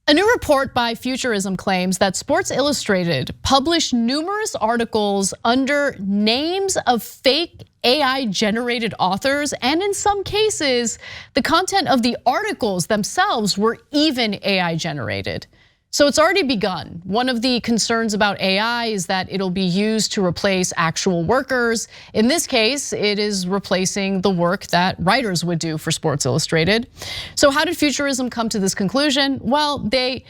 A new report by Futurism claims that Sports Illustrated published numerous articles under names of fake AI-generated authors, and in some cases, the content of the articles themselves were even AI-generated. So it's already begun. One of the concerns about AI is that it'll be used to replace actual workers. In this case, it is replacing the work that writers would do for Sports Illustrated. So how did Futurism come to this conclusion? Well, they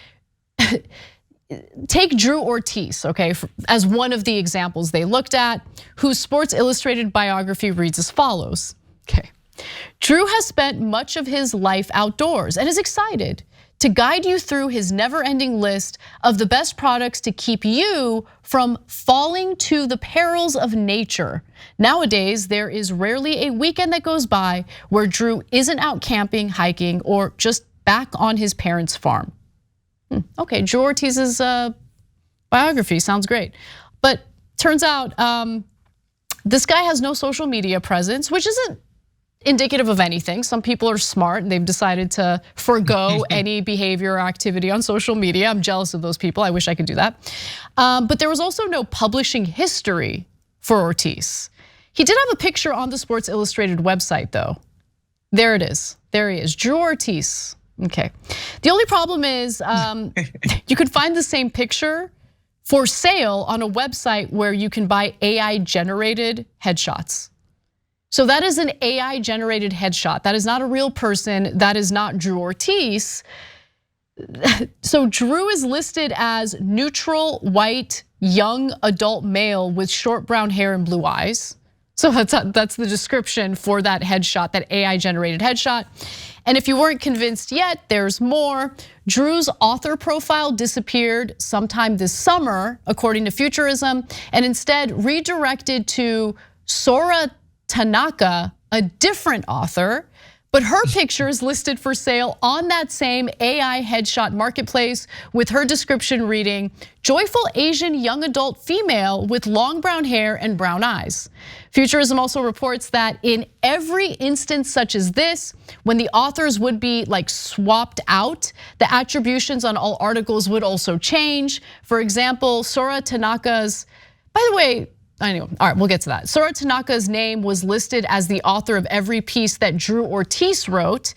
take Drew Ortiz, okay, as one of the examples they looked at, whose Sports Illustrated biography reads as follows. Okay, Drew has spent much of his life outdoors and is excited to guide you through his never-ending list of the best products to keep you from falling to the perils of nature. Nowadays, there is rarely a weekend that goes by where Drew isn't out camping, hiking, or just back on his parents' farm. Okay, Drew Ortiz's biography sounds great. But turns out this guy has no social media presence, which isn't indicative of anything. Some people are smart and they've decided to forego any behavior or activity on social media. I'm jealous of those people. I wish I could do that. But there was also no publishing history for Ortiz. He did have a picture on the Sports Illustrated website though. There it is, there he is, Drew Ortiz. Okay, the only problem is you could find the same picture for sale on a website where you can buy AI generated headshots. So that is an AI generated headshot. That is not a real person. That is not Drew Ortiz. So Drew is listed as neutral, white, young adult male with short brown hair and blue eyes. So that's the description for that headshot, that AI generated headshot. And if you weren't convinced yet, there's more. Drew's author profile disappeared sometime this summer, according to Futurism, and instead redirected to Sora Tanaka, a different author, but her picture is listed for sale on that same AI headshot marketplace with her description reading, joyful Asian young adult female with long brown hair and brown eyes. Futurism also reports that in every instance such as this, when the authors would be like swapped out, the attributions on all articles would also change. For example, Sora Tanaka's, by the way, anyway, all right, we'll get to that. Sora Tanaka's name was listed as the author of every piece that Drew Ortiz wrote.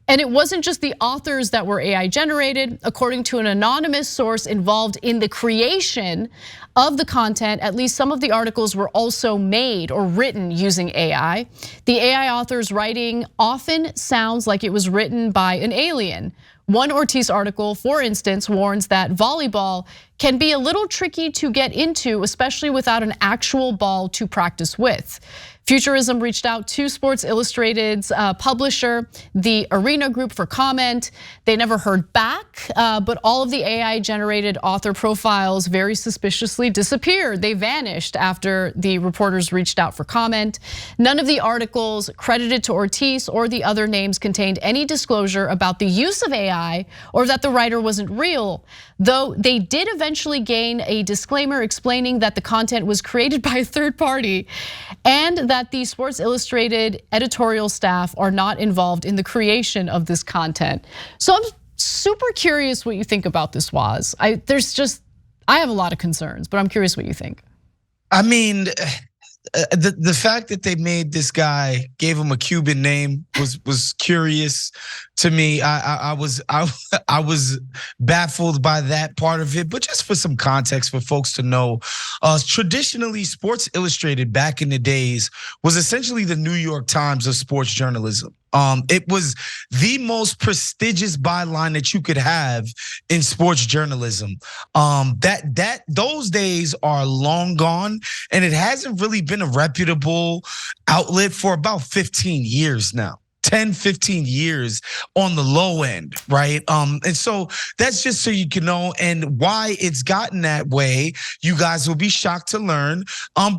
And it wasn't just the authors that were AI generated. According to an anonymous source involved in the creation of the content, at least some of the articles were also made or written using AI. The AI author's writing often sounds like it was written by an alien. One Ortiz article, for instance, warns that volleyball can be a little tricky to get into, especially without an actual ball to practice with. Futurism reached out to Sports Illustrated's publisher, the Arena Group, for comment. They never heard back, but all of the AI generated author profiles very suspiciously disappeared. They vanished after the reporters reached out for comment. None of the articles credited to Ortiz or the other names contained any disclosure about the use of AI or that the writer wasn't real, though they did eventually gain a disclaimer explaining that the content was created by a third party and that the Sports Illustrated editorial staff are not involved in the creation of this content. So I'm super curious what you think about this, Waz. I have a lot of concerns, but I'm curious what you think. I mean, the fact that they made this guy, gave him a Cuban name was curious to me. I was baffled by that part of it, but just for some context for folks to know, traditionally Sports Illustrated back in the days was essentially the New York Times of sports journalism. It was the most prestigious byline that you could have in sports journalism. Those days are long gone, and it hasn't really been a reputable outlet for about 15 years now. 10, 15 years on the low end, right? And so that's just so you can know, and why it's gotten that way, you guys will be shocked to learn.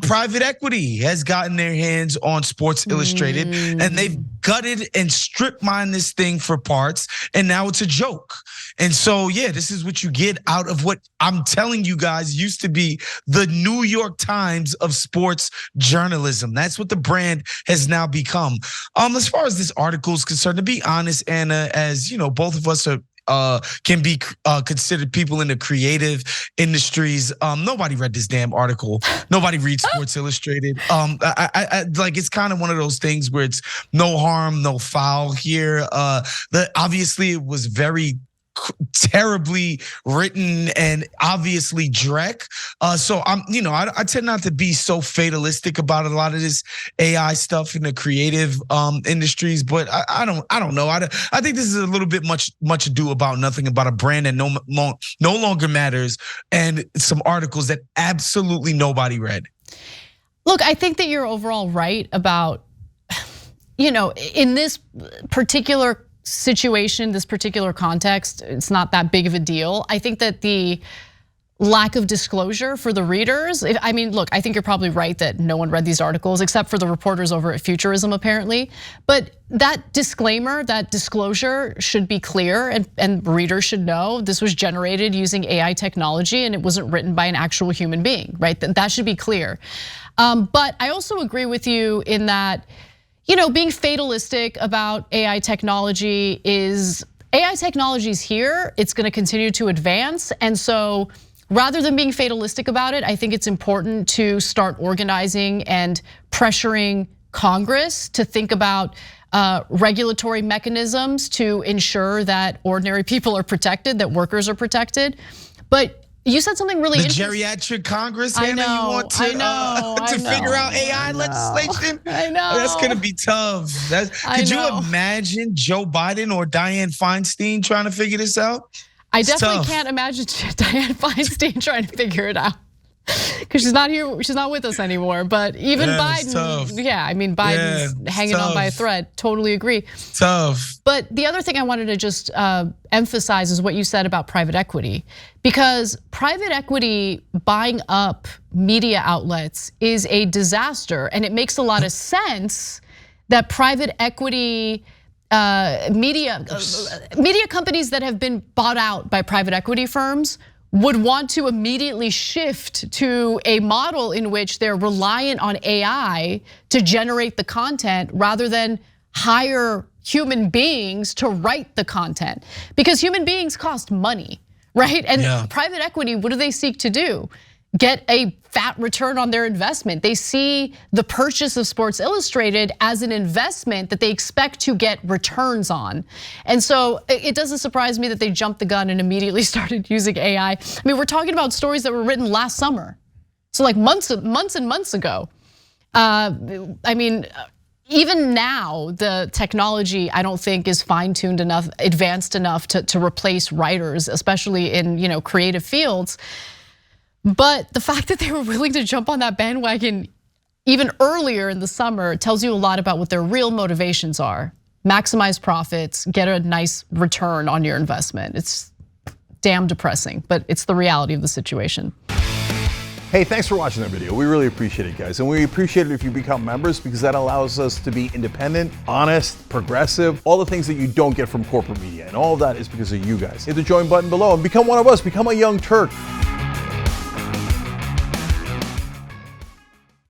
Private equity has gotten their hands on Sports Illustrated, and they've gutted and strip mined this thing for parts, and now it's a joke. And so, yeah, this is what you get out of what I'm telling you guys used to be the New York Times of sports journalism. That's what the brand has now become. As far as this article is concerned, to be honest, Anna, as you know, both of us are can be considered people in the creative industries. Nobody read this damn article. Nobody reads Sports Illustrated. I like, it's kind of one of those things where it's no harm, no foul here. Obviously it was very terribly written and obviously Drek. So I tend not to be so fatalistic about a lot of this AI stuff in the creative industries, but I don't know. I think this is a little bit much ado about nothing, about a brand that no longer matters, and some articles that absolutely nobody read. Look, I think that you're overall right about, in this particular situation, this particular context, it's not that big of a deal. I think that the lack of disclosure for the readers, I mean, look, I think you're probably right that no one read these articles except for the reporters over at Futurism apparently. But that disclaimer, that disclosure should be clear, and readers should know this was generated using AI technology and it wasn't written by an actual human being, right? That should be clear. But I also agree with you in that, being fatalistic about AI technology is here, it's gonna continue to advance. And so rather than being fatalistic about it, I think it's important to start organizing and pressuring Congress to think about regulatory mechanisms to ensure that ordinary people are protected, that workers are protected. But you said something really interesting. The geriatric Congress, Hannah, you want to figure out AI legislation? I know. That's gonna be tough. Could you imagine Joe Biden or Dianne Feinstein trying to figure this out? I definitely can't imagine Dianne Feinstein trying to figure it out. Because she's not here, she's not with us anymore. But even Biden, I mean, Biden's hanging on by a thread. Totally agree. Tough. But the other thing I wanted to just emphasize is what you said about private equity. Because private equity buying up media outlets is a disaster. And it makes a lot of sense that private equity media companies that have been bought out by private equity firms would want to immediately shift to a model in which they're reliant on AI to generate the content rather than hire human beings to write the content. Because human beings cost money, right? And private equity, what do they seek to do? Get a fat return on their investment. They see the purchase of Sports Illustrated as an investment that they expect to get returns on. And so it doesn't surprise me that they jumped the gun and immediately started using AI. I mean, we're talking about stories that were written last summer. So like months and months ago. I mean, even now, the technology I don't think is fine-tuned enough, advanced enough to replace writers, especially in creative fields. But the fact that they were willing to jump on that bandwagon even earlier in the summer tells you a lot about what their real motivations are. Maximize profits, get a nice return on your investment. It's damn depressing, but it's the reality of the situation. Hey, thanks for watching that video. We really appreciate it, guys. And we appreciate it if you become members, because that allows us to be independent, honest, progressive, all the things that you don't get from corporate media. And all of that is because of you guys. Hit the join button below and become one of us, become a Young Turk.